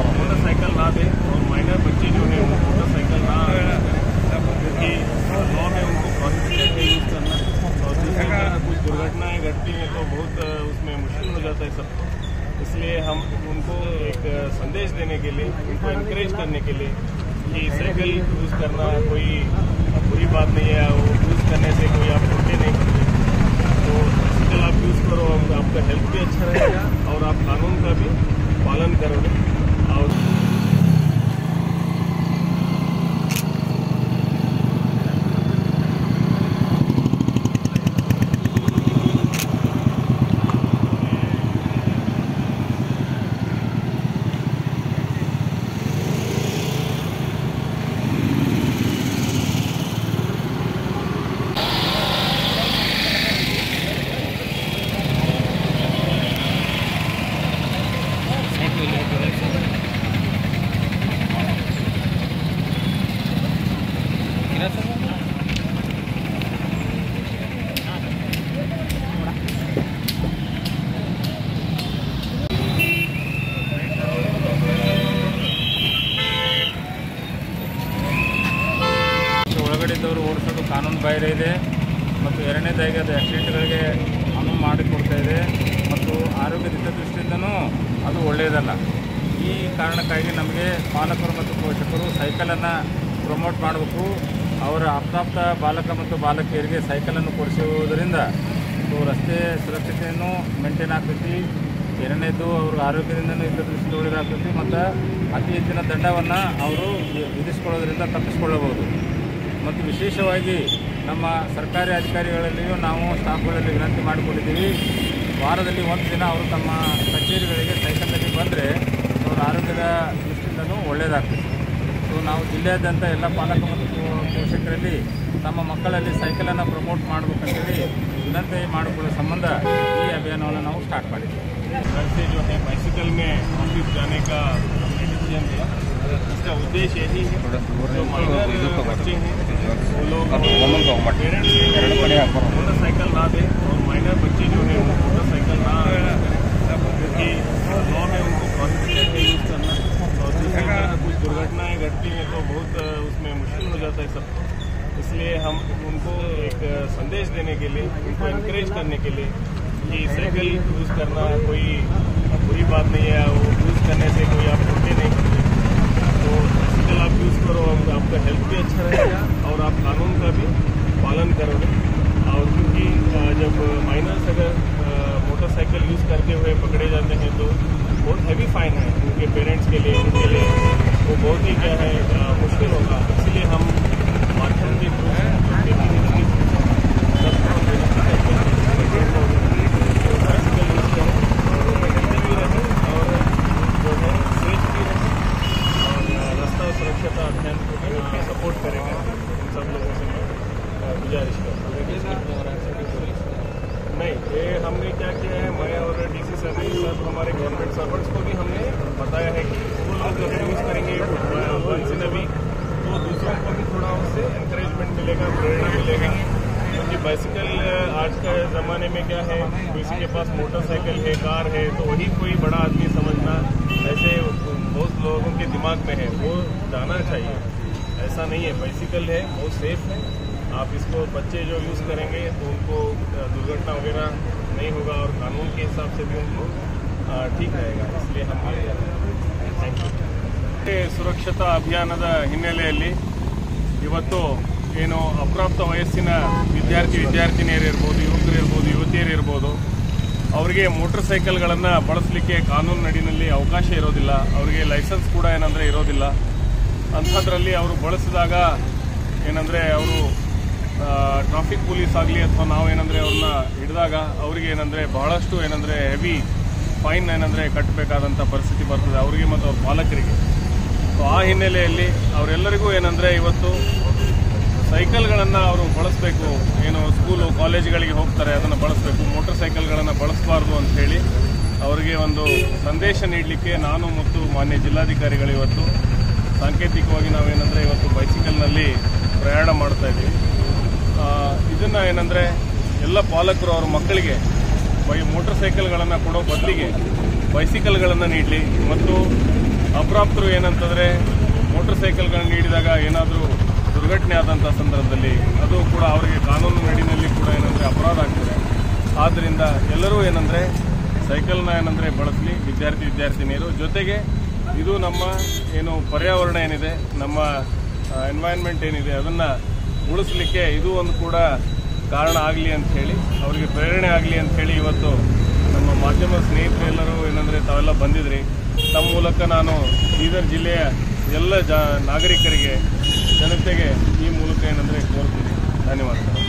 Motorcycle ना दे और minor बच्चे जो है वो मोटरसाइकिल ना, क्योंकि लॉ में उनको प्रोहिबिटेड है यूज़ करना, और दूसरी तरह कुछ दुर्घटनाएँ घटती हैं तो बहुत उसमें मुश्किल हो जाता है सबको। इसलिए हम उनको एक संदेश देने के लिए, उनको इनकरेज करने के लिए कि साइकिल यूज़ करना कोई बुरी बात नहीं है, वो यूज़ करने से कोई आप छूटे नहीं करते, तो साइकिल आप यूज़ करो, आपका हेल्थ भी अच्छा रहेगा और आप कानून का भी पालन करोगे। और ಒಳಗಡೆದವರು ಓಡಿಸೋದು ಕಾನೂನು ಬಾಹಿರ ಇದೆ ಮತ್ತು ಎರಡನೇದಾಗಿ ಅದು ಆಕ್ಸಿಡೆಂಟ್ಗಳಿಗೆ ಅನುವು ಮಾಡಿಕೊಡ್ತಾ ಇದೆ ಮತ್ತು ಆರೋಗ್ಯದ ಹಿತದೃಷ್ಟಿಯಿಂದನೂ ಅದು ಒಳ್ಳೆಯದಲ್ಲ. ಈ ಕಾರಣಕ್ಕಾಗಿ ನಮಗೆ ಪಾಲಕರು ಮತ್ತು ಪೋಷಕರು ಸೈಕಲನ್ನು ಪ್ರಮೋಟ್ ಮಾಡಬೇಕು. ಅವರ ಅಪ್ರಾಪ್ತ ಬಾಲಕ ಮತ್ತು ಬಾಲಕಿಯರಿಗೆ ಸೈಕಲನ್ನು ಕೊಡಿಸುವುದರಿಂದ ರಸ್ತೆ ಸುರಕ್ಷತೆಯನ್ನು ಮೇಂಟೈನ್ ಆಗ್ತೈತಿ. ಎರಡನೇದು ಅವ್ರ ಆರೋಗ್ಯದಿಂದನೂ ಹಿತದೃಷ್ಟಿ ಒಳ್ಳೆಯದಾಗ್ತೈತಿ ಮತ್ತು ಅತಿ ಹೆಚ್ಚಿನ ದಂಡವನ್ನು ಅವರು ವಿಧಿಸಿಕೊಳ್ಳೋದ್ರಿಂದ ತಪ್ಪಿಸಿಕೊಳ್ಳಬಹುದು. ಮತ್ತು ವಿಶೇಷವಾಗಿ ನಮ್ಮ ಸರ್ಕಾರಿ ಅಧಿಕಾರಿಗಳಲ್ಲಿಯೂ ನಾವು ಸ್ಟಾಫ್ಗಳಲ್ಲಿ ವಿನಂತಿ ಮಾಡಿಕೊಂಡಿದ್ದೀವಿ, ವಾರದಲ್ಲಿ ಒಂದು ದಿನ ಅವರು ತಮ್ಮ ಕಚೇರಿಗಳಿಗೆ ಸೈಕಲ್ನಲ್ಲಿ ಬಂದರೆ ಅವರ ಆರೋಗ್ಯದ ದೃಷ್ಟಿಯಿಂದನೂ ಒಳ್ಳೆಯದಾಗ್ತದೆ. ಸೊ ನಾವು ಜಿಲ್ಲೆಯಾದ್ಯಂತ ಎಲ್ಲ ಪಾಲಕ ಮತ್ತು ಪೋಷಕರಲ್ಲಿ ತಮ್ಮ ಮಕ್ಕಳಲ್ಲಿ ಸೈಕಲನ್ನು ಪ್ರಮೋಟ್ ಮಾಡಬೇಕಂತೇಳಿ ವಿನಂತಿ ಮಾಡಿಕೊಳ್ಳೋ ಸಂಬಂಧ ಈ ಅಭಿಯಾನವನ್ನು ನಾವು ಸ್ಟಾರ್ಟ್ ಮಾಡಿದ್ದೀವಿ. घर से जो है बाइसिकल में ऑफिस जाने का हमने डिसीजन लिया। इसका उद्देश्य यही है जो माइनर बच्चे हैं वो लोग मोटरसाइकिल ना दें और माइनर बच्चे जो है वो मोटरसाइकिल ना, क्योंकि लॉ में उनको प्रोहिबिटेड है यूज़ करना, और दूसरी तरह कुछ दुर्घटनाएँ घटती हैं तो बहुत उसमें मुश्किल हो जाता है सबको। इसलिए हम उनको एक संदेश देने के लिए, उनको इनकरेज करने के लिए कि साइकिल यूज़ करना कोई बुरी बात नहीं है, वो यूज़ करने से कोई आप छूटे नहीं करते, तो साइकिल आप यूज़ करो, आपका हेल्थ भी अच्छा रहेगा और आप कानून का भी पालन करोगे। और क्योंकि जब माइनर्स अगर मोटरसाइकिल यूज़ करते हुए पकड़े जाते हैं तो बहुत हैवी फाइन है उनके पेरेंट्स के लिए, उनके लिए वो बहुत ही क्या है मुश्किल होगा। इसलिए हम माध्यम के थ्रू सुरक्षता अभियान को सपोर्ट करेंगे। इन सब लोगों से मैं गुजारिश करता हूँ। नहीं, ये हमने क्या किया है, मैं और डीसी सर ने सब हमारे गवर्नमेंट सर्वेंट्स को भी हमने बताया है कि वो लोग अगर यूज़ करेंगे वंस इन अ वीक तो दूसरों को भी थोड़ा उससे इंकरेजमेंट मिलेगा, प्रेरणा मिलेगा। क्योंकि बाइसिकल आज के ज़माने में क्या है, किसी के पास मोटरसाइकिल है, कार है, तो वही कोई बड़ा आदमी समझना ऐसे बहुत लोगों के दिमाग में है, वो जाना चाहिए। ऐसा नहीं है, बाइसिकल है, बहुत सेफ है। आप इसको बच्चे जो यूज़ करेंगे तो उनको दुर्घटना वगैरह नहीं होगा और कानून के हिसाब से भी उनको ठीक रहेगा। इसलिए हम थैंक यू। ಸುರಕ್ಷತಾ ಅಭಿಯಾನದ ಹಿನ್ನೆಲೆಯಲ್ಲಿ ಇವತ್ತು ಏನು ಅಪ್ರಾಪ್ತ ವಯಸ್ಸಿನ ವಿದ್ಯಾರ್ಥಿನಿಯರು ಇರ್ಬೋದು, ಯುವಕರು ಇರ್ಬೋದು, ಯುವತಿಯರು ಇರ್ಬೋದು, ಅವರಿಗೆ ಮೋಟರ್ ಸೈಕಲ್ಗಳನ್ನು ಬಳಸಲಿಕ್ಕೆ ಕಾನೂನು ನಡಿನಲ್ಲಿ ಅವಕಾಶ ಇರೋದಿಲ್ಲ, ಅವರಿಗೆ ಲೈಸೆನ್ಸ್ ಕೂಡ ಏನಂದರೆ ಇರೋದಿಲ್ಲ. ಅಂಥದ್ರಲ್ಲಿ ಅವರು ಬಳಸಿದಾಗ ಏನಂದರೆ ಅವರು ಟ್ರಾಫಿಕ್ ಪೊಲೀಸ್ ಆಗಲಿ ಅಥವಾ ನಾವೇನಂದರೆ ಅವ್ರನ್ನ ಹಿಡಿದಾಗ ಅವರಿಗೆ ಏನಂದರೆ ಬಹಳಷ್ಟು ಏನಂದರೆ ಹೆವಿ ಫೈನ್ ಏನಂದರೆ ಕಟ್ಟಬೇಕಾದಂಥ ಪರಿಸ್ಥಿತಿ ಬರ್ತದೆ ಅವರಿಗೆ ಮತ್ತು ಅವ್ರ ಪಾಲಕರಿಗೆ. ಸೊ ಆ ಹಿನ್ನೆಲೆಯಲ್ಲಿ ಅವರೆಲ್ಲರಿಗೂ ಏನಂದರೆ ಇವತ್ತು ಸೈಕಲ್ಗಳನ್ನು ಅವರು ಬಳಸಬೇಕು, ಏನು ಸ್ಕೂಲು ಕಾಲೇಜುಗಳಿಗೆ ಹೋಗ್ತಾರೆ ಅದನ್ನು ಬಳಸಬೇಕು, ಮೋಟರ್ ಸೈಕಲ್ಗಳನ್ನು ಬಳಸಬಾರ್ದು ಅಂಥೇಳಿ ಅವರಿಗೆ ಒಂದು ಸಂದೇಶ ನೀಡಲಿಕ್ಕೆ ನಾನು ಮತ್ತು ಮಾನ್ಯ ಜಿಲ್ಲಾಧಿಕಾರಿಗಳು ಇವತ್ತು ಸಾಂಕೇತಿಕವಾಗಿ ನಾವೇನಂದರೆ ಇವತ್ತು ಬೈಸಿಕಲ್ನಲ್ಲಿ ಪ್ರಯಾಣ ಮಾಡ್ತಾ ಇದ್ದೀವಿ. ಇದನ್ನು ಏನಂದರೆ ಎಲ್ಲ ಪಾಲಕರು ಅವ್ರ ಮಕ್ಕಳಿಗೆ ಮೋಟರ್ ಸೈಕಲ್ಗಳನ್ನು ಕೊಡೋ ಬದಲಿಗೆ ಬೈಸಿಕಲ್ಗಳನ್ನು ನೀಡಲಿ ಮತ್ತು ಅಪ್ರಾಪ್ತರು ಏನಂತಂದರೆ ಮೋಟರ್ ಸೈಕಲ್ಗಳನ್ನು ನೀಡಿದಾಗ ಏನಾದರೂ ದುರ್ಘಟನೆ ಆದಂಥ ಸಂದರ್ಭದಲ್ಲಿ ಅದು ಕೂಡ ಅವರಿಗೆ ಕಾನೂನು ನಡಿನಲ್ಲಿ ಕೂಡ ಏನಂದರೆ ಅಪರಾಧ ಆಗ್ತದೆ. ಆದ್ದರಿಂದ ಎಲ್ಲರೂ ಏನಂದರೆ ಸೈಕಲ್ನ ಏನಂದರೆ ಬಳಸಲಿ ವಿದ್ಯಾರ್ಥಿನಿಯರು. ಜೊತೆಗೆ ಇದು ನಮ್ಮ ಏನು ಪರ್ಯಾವರಣ ಏನಿದೆ, ನಮ್ಮ ಎನ್ವೈರನ್ಮೆಂಟ್ ಏನಿದೆ ಅದನ್ನು ಉಳಿಸ್ಲಿಕ್ಕೆ ಇದು ಒಂದು ಕೂಡ ಕಾರಣ ಆಗಲಿ ಅಂತ ಹೇಳಿ, ಅವರಿಗೆ ಪ್ರೇರಣೆ ಆಗಲಿ ಅಂತ ಹೇಳಿ ಇವತ್ತು ನಮ್ಮ ಮಾಧ್ಯಮ ಸ್ನೇಹಿತರು ಎಲ್ಲರೂ ಏನಂದರೆ ತಾವೆಲ್ಲ ಬಂದಿದ್ರಿ. ತಮ್ಮ ಮೂಲಕ ನಾನು ಬೀದರ್ ಜಿಲ್ಲೆಯ ಎಲ್ಲ ನಾಗರಿಕರಿಗೆ, ಜನತೆಗೆ ಈ ಮೂಲಕ ಏನಂದರೆ ಕೋರ್ತೀನಿ. ಧನ್ಯವಾದಗಳು.